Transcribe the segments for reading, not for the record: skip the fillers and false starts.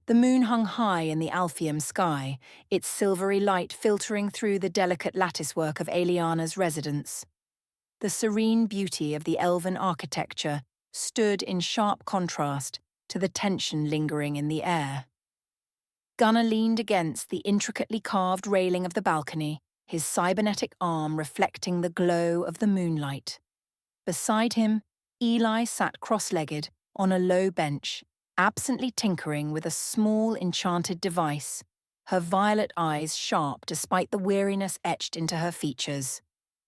The moon hung high in the Alphiem sky, its silvery light filtering through the delicate latticework of Aeliana's residence. The serene beauty of the elven architecture stood in sharp contrast to the tension lingering in the air. Gunnar leaned against the intricately carved railing of the balcony, his cybernetic arm reflecting the glow of the moonlight. Beside him, Eli sat cross-legged on a low bench, absently tinkering with a small enchanted device, her violet eyes sharp despite the weariness etched into her features.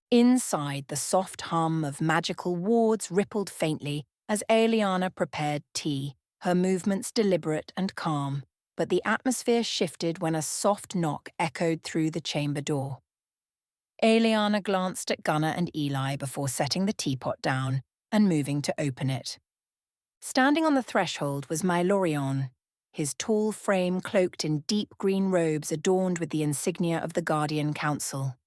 Inside, the soft hum of magical wards rippled faintly as Aeliana prepared tea, her movements deliberate and calm, but the atmosphere shifted when a soft knock echoed through the chamber door. Aeliana glanced at Gunnar and Eli before setting the teapot down and moving to open it. Standing on the threshold was Mylorion, his tall frame cloaked in deep green robes adorned with the insignia of the Guardian Council.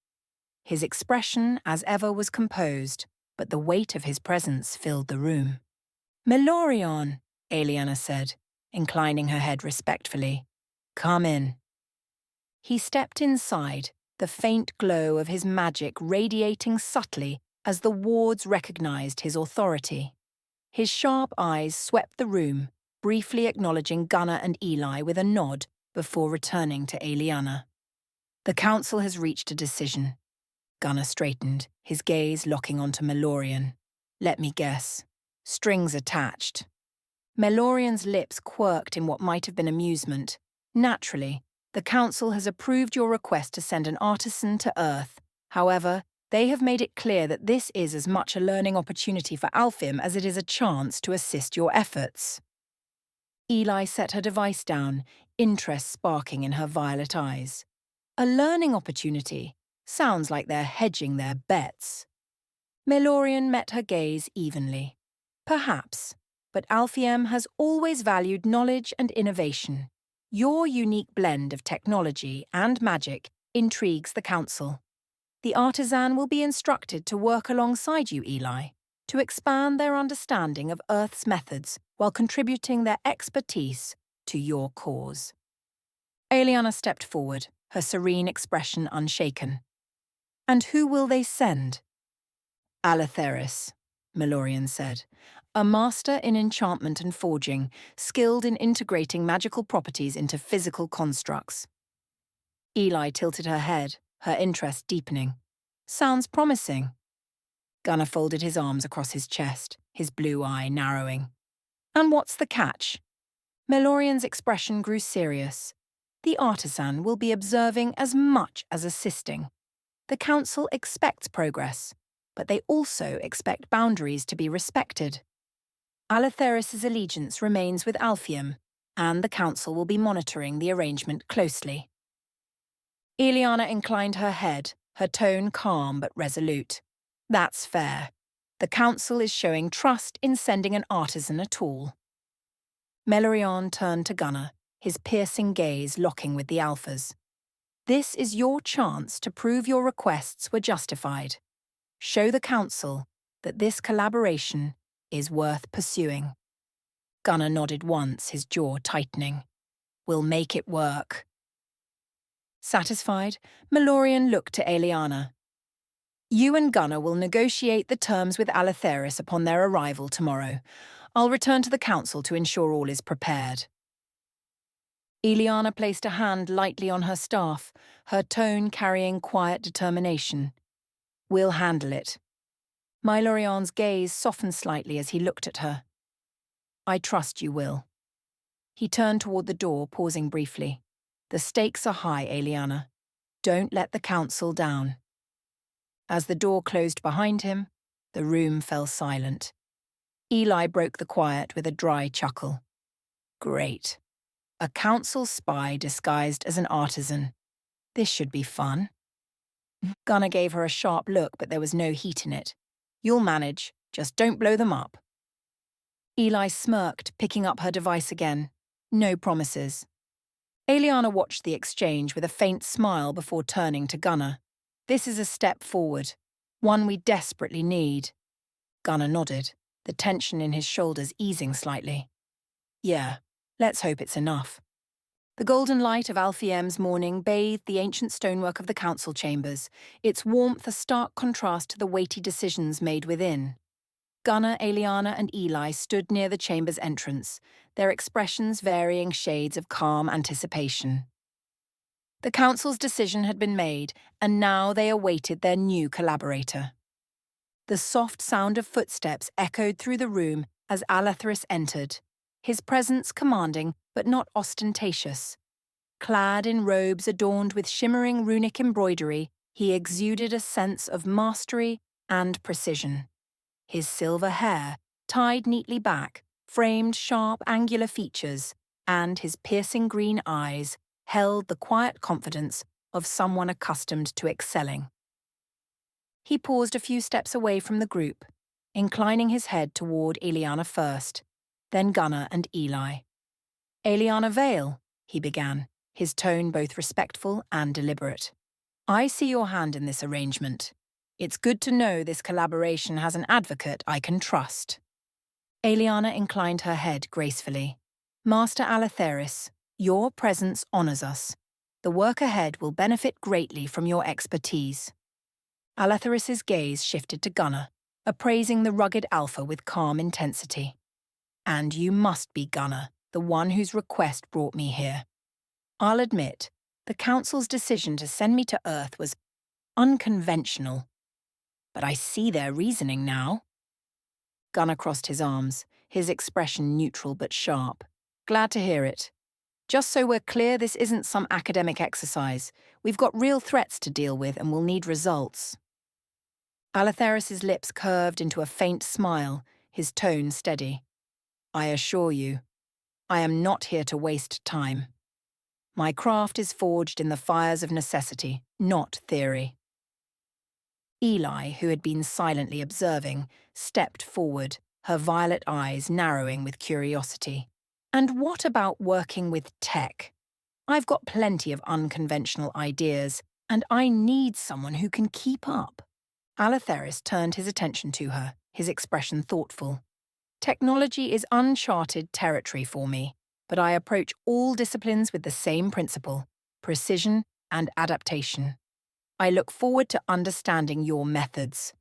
His expression, as ever, was composed, but the weight of his presence filled the room. "Mylorion," Aeliana said, inclining her head respectfully. "Come in." He stepped inside, the faint glow of his magic radiating subtly as the wards recognized his authority. His sharp eyes swept the room, briefly acknowledging Gunnar and Eli with a nod before returning to Aeliana. "The council has reached a decision." Gunnar straightened, his gaze locking onto Mylorion. "Let me guess. Strings attached." Mylorion's lips quirked in what might have been amusement. "Naturally, the council has approved your request to send an artisan to Earth. However, they have made it clear that this is as much a learning opportunity for Alphiem as it is a chance to assist your efforts." Eli set her device down, interest sparking in her violet eyes. "A learning opportunity? Sounds like they're hedging their bets." Mylorion met her gaze evenly. "Perhaps, but Alphiem has always valued knowledge and innovation. Your unique blend of technology and magic intrigues the council. The artisan will be instructed to work alongside you, Eli, to expand their understanding of Earth's methods while contributing their expertise to your cause." Aeliana stepped forward, her serene expression unshaken. "And who will they send?" "Alatheris," Mylorion said, "a master in enchantment and forging, skilled in integrating magical properties into physical constructs." Eli tilted her head, her interest deepening. "Sounds promising." Gunnar folded his arms across his chest, his blue eye narrowing. "And what's the catch?" Mylorion's expression grew serious. "The artisan will be observing as much as assisting. The council expects progress, but they also expect boundaries to be respected. Alatheris' allegiance remains with Alphiem, and the council will be monitoring the arrangement closely." Aeliana inclined her head, her tone calm but resolute. "That's fair. The council is showing trust in sending an artisan at all." Mylorion turned to Gunnar, his piercing gaze locking with the Alphas. "This is your chance to prove your requests were justified. Show the council that this collaboration is worth pursuing." Gunnar nodded once, his jaw tightening. "We'll make it work." Satisfied, Mylorion looked to Aeliana. "You and Gunnar will negotiate the terms with Alatheris upon their arrival tomorrow. I'll return to the council to ensure all is prepared." Aeliana placed a hand lightly on her staff, her tone carrying quiet determination. "We'll handle it." Mylorion's gaze softened slightly as he looked at her. "I trust you will." He turned toward the door, pausing briefly. "The stakes are high, Aeliana. Don't let the council down." As the door closed behind him, the room fell silent. Eli broke the quiet with a dry chuckle. "Great. A council spy disguised as an artisan. This should be fun." Gunnar gave her a sharp look, but there was no heat in it. "You'll manage, just don't blow them up." Eli smirked, picking up her device again. No promises. Aeliana watched the exchange with a faint smile before turning to Gunnar. "This is a step forward, one we desperately need." Gunnar nodded, the tension in his shoulders easing slightly. "Yeah, let's hope it's enough." The golden light of Alphiem's morning bathed the ancient stonework of the council chambers, its warmth a stark contrast to the weighty decisions made within. Gunnar, Eliana, and Eli stood near the chamber's entrance, their expressions varying shades of calm anticipation. The council's decision had been made, and now they awaited their new collaborator. The soft sound of footsteps echoed through the room as Alathris entered, his presence commanding but not ostentatious. Clad in robes adorned with shimmering runic embroidery, he exuded a sense of mastery and precision. His silver hair, tied neatly back, framed sharp angular features, and his piercing green eyes held the quiet confidence of someone accustomed to excelling. He paused a few steps away from the group, inclining his head toward Eliana first, then Gunnar and Eli. "Eliana Vale," he began, his tone both respectful and deliberate. "I see your hand in this arrangement. It's good to know this collaboration has an advocate I can trust." Eliana inclined her head gracefully. "Master Alatheris, your presence honors us. The work ahead will benefit greatly from your expertise." Alatheris's gaze shifted to Gunnar, appraising the rugged alpha with calm intensity. "And you must be Gunnar, the one whose request brought me here. I'll admit, the council's decision to send me to Earth was unconventional. But I see their reasoning now." Gunnar crossed his arms, his expression neutral but sharp. "Glad to hear it. Just so we're clear, this isn't some academic exercise. We've got real threats to deal with and we'll need results." Alatheris's lips curved into a faint smile, his tone steady. "I assure you, I am not here to waste time. My craft is forged in the fires of necessity, not theory." Eli, who had been silently observing, stepped forward, her violet eyes narrowing with curiosity. "And what about working with tech? I've got plenty of unconventional ideas, and I need someone who can keep up." Alatheris turned his attention to her, his expression thoughtful. "Technology is uncharted territory for me, but I approach all disciplines with the same principle: precision and adaptation. I look forward to understanding your methods."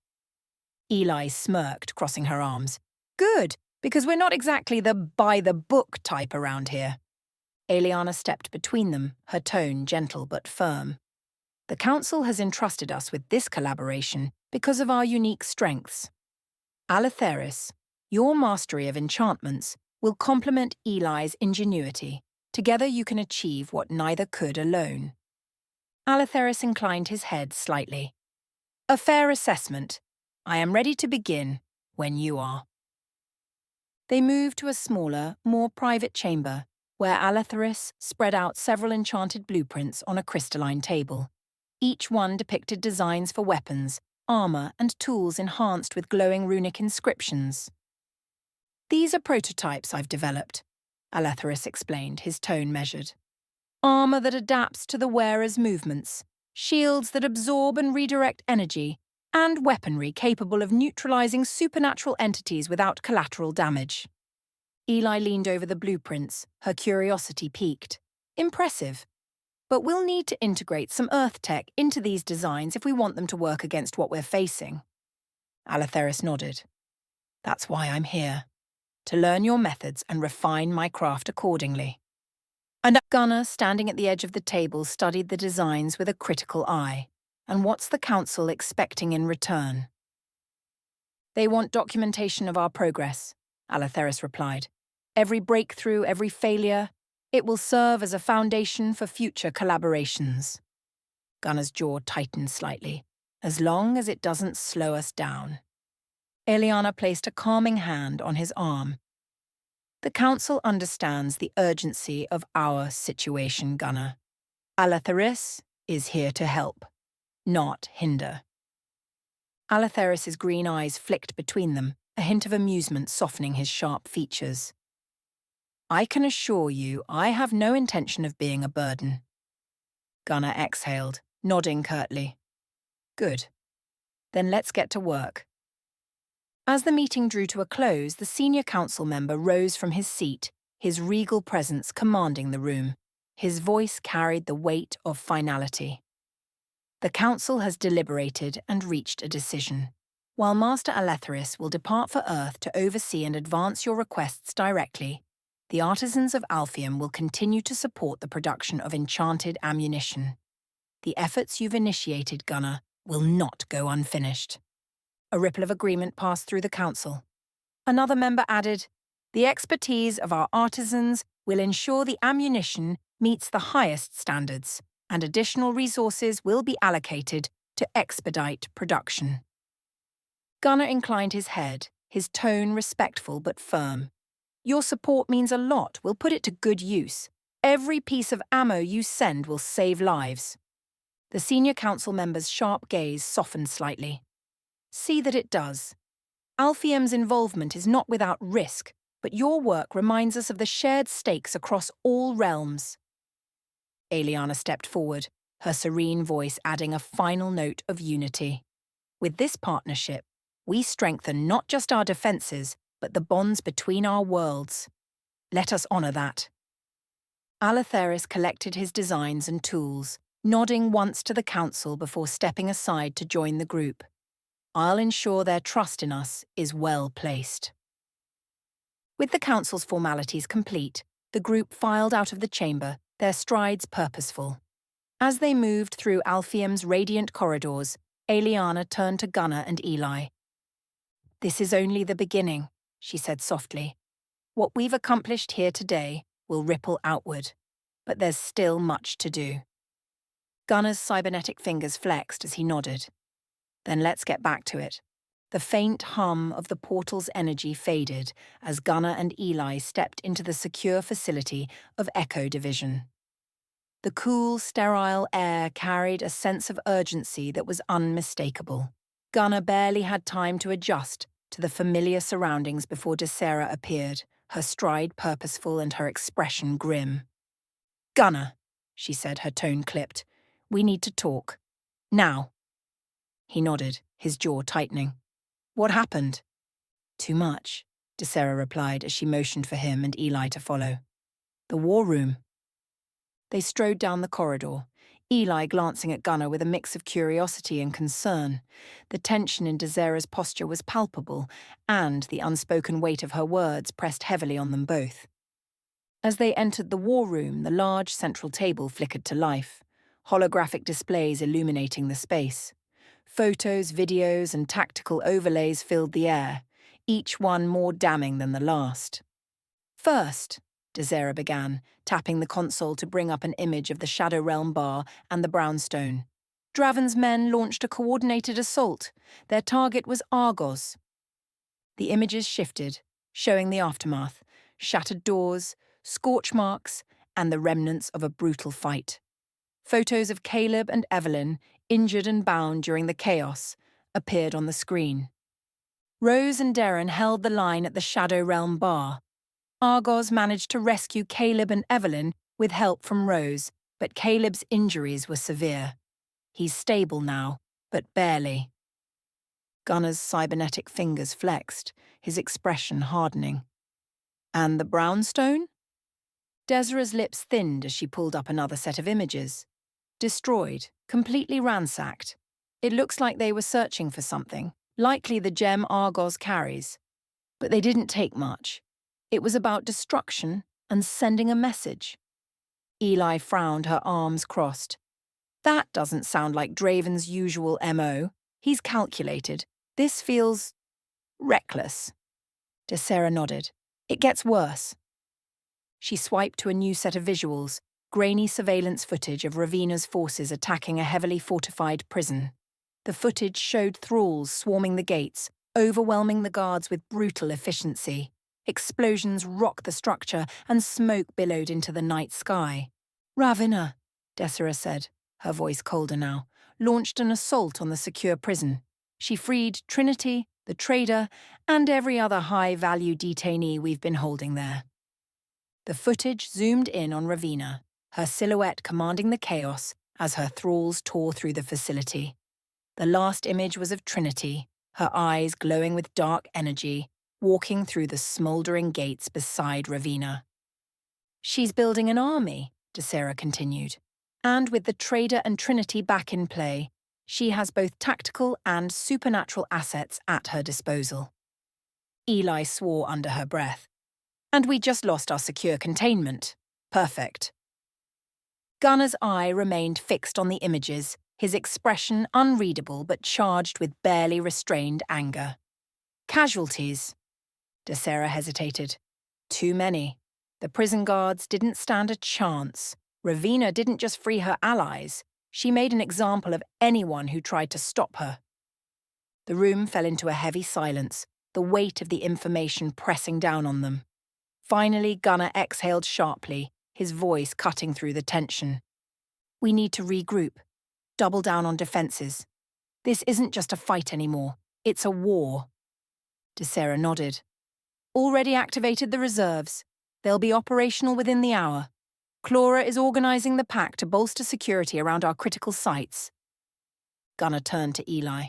Eli smirked, crossing her arms. "Good, because we're not exactly the by-the-book type around here." Eliana stepped between them, her tone gentle but firm. "The Council has entrusted us with this collaboration because of our unique strengths. Alatheris, your mastery of enchantments will complement Eli's ingenuity. Together you can achieve what neither could alone." Alatheris inclined his head slightly. "A fair assessment. I am ready to begin when you are." They moved to a smaller, more private chamber, where Alatheris spread out several enchanted blueprints on a crystalline table. Each one depicted designs for weapons, armor, and tools enhanced with glowing runic inscriptions. "These are prototypes I've developed," Alatheris explained, his tone measured. "Armor that adapts to the wearer's movements, shields that absorb and redirect energy, and weaponry capable of neutralizing supernatural entities without collateral damage." Eli leaned over the blueprints, her curiosity piqued. "Impressive. But we'll need to integrate some Earth tech into these designs if we want them to work against what we're facing." Alatheris nodded. "That's why I'm here, to learn your methods and refine my craft accordingly." And Gunnar, standing at the edge of the table, studied the designs with a critical eye. "And what's the Council expecting in return?" "They want documentation of our progress," Alatheris replied. "Every breakthrough, every failure. It will serve as a foundation for future collaborations." Gunnar's jaw tightened slightly, "as long as it doesn't slow us down." Eliana placed a calming hand on his arm. "The Council understands the urgency of our situation, Gunnar. Alatheris is here to help, not hinder." Alatheris's green eyes flicked between them, a hint of amusement softening his sharp features. "I can assure you I have no intention of being a burden." Gunnar exhaled, nodding curtly. "Good. Then let's get to work." As the meeting drew to a close, the senior council member rose from his seat, his regal presence commanding the room. His voice carried the weight of finality. The council has deliberated and reached a decision. While Master Alethris will depart for Earth to oversee and advance your requests directly, the artisans of Alphiem will continue to support the production of enchanted ammunition. The efforts you've initiated, Gunnar, will not go unfinished. A ripple of agreement passed through the council. Another member added, "The expertise of our artisans will ensure the ammunition meets the highest standards, and additional resources will be allocated to expedite production." Gunnar inclined his head, his tone respectful but firm. "Your support means a lot. We'll put it to good use. Every piece of ammo you send will save lives." The senior council member's sharp gaze softened slightly. "See that it does. Alphiem's involvement is not without risk, but your work reminds us of the shared stakes across all realms." Eliana stepped forward, her serene voice adding a final note of unity. "With this partnership, we strengthen not just our defenses, but the bonds between our worlds. Let us honor that." Alethris collected his designs and tools, nodding once to the council before stepping aside to join the group. "I'll ensure their trust in us is well placed." With the council's formalities complete, the group filed out of the chamber, their strides purposeful. As they moved through Alphiem's radiant corridors, Eliana turned to Gunnar and Eli. "This is only the beginning," she said softly. "What we've accomplished here today will ripple outward, but there's still much to do." Gunnar's cybernetic fingers flexed as he nodded. "Then let's get back to it." The faint hum of the portal's energy faded as Gunnar and Eli stepped into the secure facility of Echo Division. The cool, sterile air carried a sense of urgency that was unmistakable. Gunnar barely had time to adjust to the familiar surroundings before Desera appeared, her stride purposeful and her expression grim. "Gunnar," she said, her tone clipped, "we need to talk. Now." He nodded, his jaw tightening. "What happened?" "Too much," Desera replied as she motioned for him and Eli to follow. "The war room." They strode down the corridor, Eli glancing at Gunnar with a mix of curiosity and concern. The tension in Desera's posture was palpable, and the unspoken weight of her words pressed heavily on them both. As they entered the war room, the large central table flickered to life, holographic displays illuminating the space. Photos, videos, and tactical overlays filled the air, each one more damning than the last. "First," Desera began, tapping the console to bring up an image of the Shadow Realm bar and the brownstone. "Draven's men launched a coordinated assault. Their target was Argoz." The images shifted, showing the aftermath, shattered doors, scorch marks, and the remnants of a brutal fight. Photos of Caleb and Evelyn, injured and bound during the chaos, appeared on the screen. Rose and Darren held the line at the Shadow Realm bar. Argoz managed to rescue Caleb and Evelyn with help from Rose, but Caleb's injuries were severe. He's stable now, but barely. Gunnar's cybernetic fingers flexed, his expression hardening. "And the brownstone?" Desera's lips thinned as she pulled up another set of images. "Destroyed, completely ransacked. It looks like they were searching for something, likely the gem Argoz carries. But they didn't take much. It was about destruction and sending a message." Eli frowned, her arms crossed. "That doesn't sound like Draven's usual MO. He's calculated. This feels reckless." Desera nodded. "It gets worse." She swiped to a new set of visuals, grainy surveillance footage of Ravina's forces attacking a heavily fortified prison. The footage showed thralls swarming the gates, overwhelming the guards with brutal efficiency. Explosions rocked the structure, and smoke billowed into the night sky. "Ravina," Desera said, her voice colder now, "launched an assault on the secure prison. She freed Trinity, the trader, and every other high-value detainee we've been holding there." The footage zoomed in on Ravina, her silhouette commanding the chaos as her thralls tore through the facility. The last image was of Trinity, her eyes glowing with dark energy, walking through the smouldering gates beside Ravina. "She's building an army," DeSera continued. And with the Trader and Trinity back in play, she has both tactical and supernatural assets at her disposal. Eli swore under her breath. And we just lost our secure containment. Perfect. Gunner's eye remained fixed on the images, his expression unreadable but charged with barely restrained anger. Casualties. DeSera hesitated. Too many. The prison guards didn't stand a chance. Ravina didn't just free her allies. She made an example of anyone who tried to stop her. The room fell into a heavy silence, the weight of the information pressing down on them. Finally, Gunner exhaled sharply, his voice cutting through the tension. We need to regroup. Double down on defenses. This isn't just a fight anymore. It's a war. DeSera nodded. Already activated the reserves. They'll be operational within the hour. Clara is organizing the pack to bolster security around our critical sites. Gunner turned to Eli.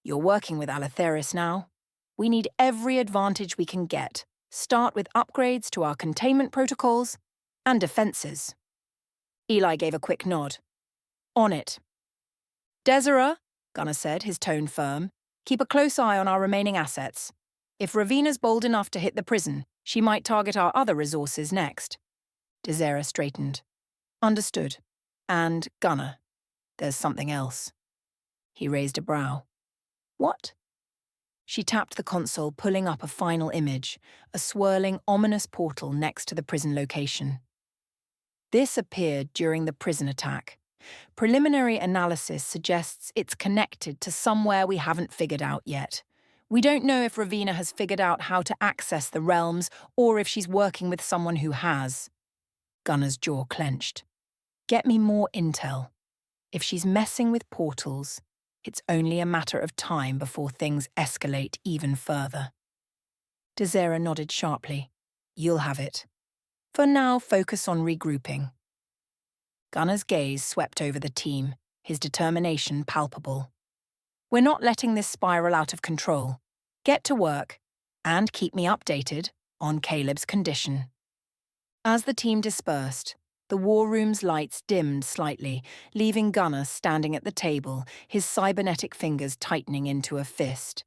You're working with Alatheris now. We need every advantage we can get. Start with upgrades to our containment protocols and defenses. Eli gave a quick nod. On it. DeSera, Gunner said, his tone firm, keep a close eye on our remaining assets. If Ravina's bold enough to hit the prison, she might target our other resources next. DeSera straightened. Understood. And, Gunner, there's something else. He raised a brow. What? She tapped the console, pulling up a final image, a swirling, ominous portal next to the prison location. This appeared during the prison attack. Preliminary analysis suggests it's connected to somewhere we haven't figured out yet. We don't know if Ravina has figured out how to access the realms or if she's working with someone who has. Gunner's jaw clenched. Get me more intel. If she's messing with portals, it's only a matter of time before things escalate even further. DeSera nodded sharply. You'll have it. For now, focus on regrouping. Gunner's gaze swept over the team, his determination palpable. We're not letting this spiral out of control. Get to work, and keep me updated on Caleb's condition. As the team dispersed, the war room's lights dimmed slightly, leaving Gunner standing at the table, his cybernetic fingers tightening into a fist.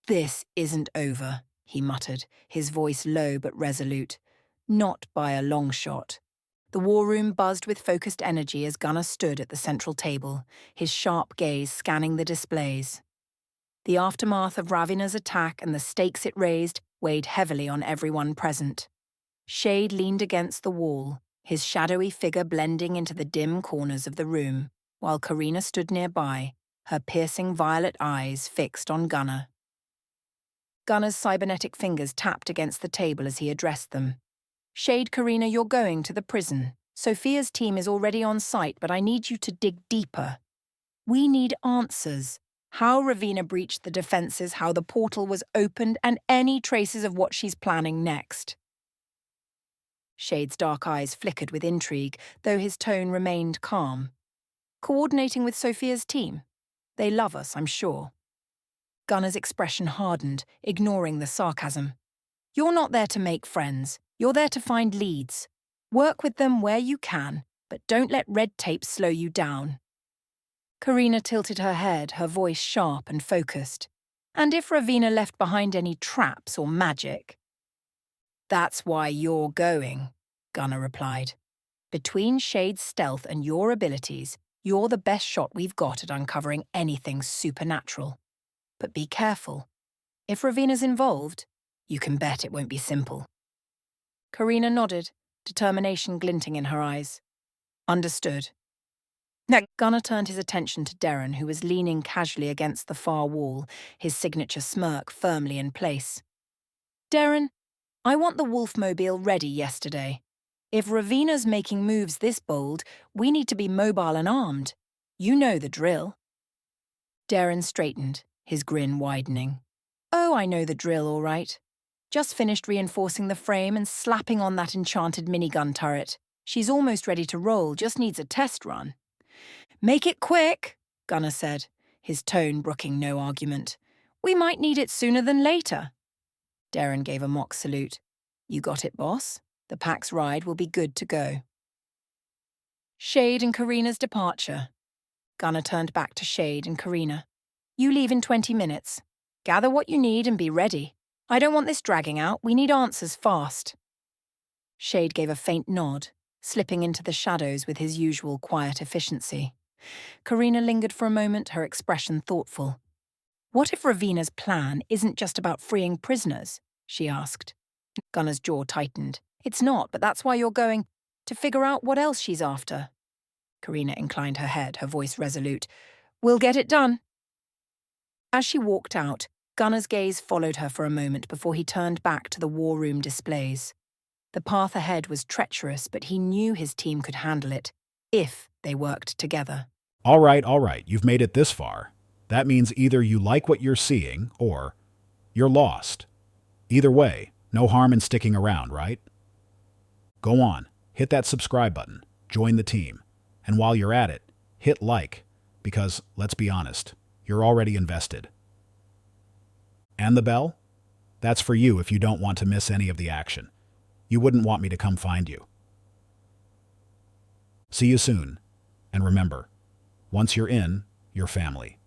This isn't over, he muttered, his voice low but resolute. Not by a long shot. The war room buzzed with focused energy as Gunner stood at the central table, his sharp gaze scanning the displays. The aftermath of Ravina's attack and the stakes it raised weighed heavily on everyone present. Shade leaned against the wall, his shadowy figure blending into the dim corners of the room, while Karina stood nearby, her piercing violet eyes fixed on Gunner. Gunner's cybernetic fingers tapped against the table as he addressed them. Shade, Karina, you're going to the prison. Sophia's team is already on site, but I need you to dig deeper. We need answers. How Ravina breached the defenses, how the portal was opened, and any traces of what she's planning next. Shade's dark eyes flickered with intrigue, though his tone remained calm. Coordinating with Sophia's team? They love us, I'm sure. Gunner's expression hardened, ignoring the sarcasm. You're not there to make friends. You're there to find leads. Work with them where you can, but don't let red tape slow you down. Karina tilted her head, her voice sharp and focused. And if Ravina left behind any traps or magic? That's why you're going, Gunner replied. Between Shade's stealth and your abilities, you're the best shot we've got at uncovering anything supernatural. But be careful. If Ravina's involved, you can bet it won't be simple. Karina nodded, determination glinting in her eyes. Understood. Now, Gunner turned his attention to Darren, who was leaning casually against the far wall, his signature smirk firmly in place. Darren, I want the Wolfmobile ready yesterday. If Ravina's making moves this bold, we need to be mobile and armed. You know the drill. Darren straightened, his grin widening. Oh, I know the drill, all right. Just finished reinforcing the frame and slapping on that enchanted minigun turret. She's almost ready to roll, just needs a test run. Make it quick, Gunner said, his tone brooking no argument. We might need it sooner than later. Darren gave a mock salute. You got it, boss. The pack's ride will be good to go. Shade and Karina's departure. Gunnar turned back to Shade and Karina. You leave in 20 minutes. Gather what you need and be ready. I don't want this dragging out. We need answers fast. Shade gave a faint nod, slipping into the shadows with his usual quiet efficiency. Karina lingered for a moment, her expression thoughtful. What if Ravina's plan isn't just about freeing prisoners? She asked. Gunnar's jaw tightened. It's not, but that's why you're going to figure out what else she's after. Karina inclined her head, her voice resolute. We'll get it done. As she walked out, Gunnar's gaze followed her for a moment before he turned back to the war room displays. The path ahead was treacherous, but he knew his team could handle it, if they worked together. All right, you've made it this far. That means either you like what you're seeing, or you're lost. Either way, no harm in sticking around, right? Go on, hit that subscribe button, join the team, and while you're at it, hit like, because, let's be honest, you're already invested. And the bell? That's for you if you don't want to miss any of the action. You wouldn't want me to come find you. See you soon, and remember, once you're in, you're family.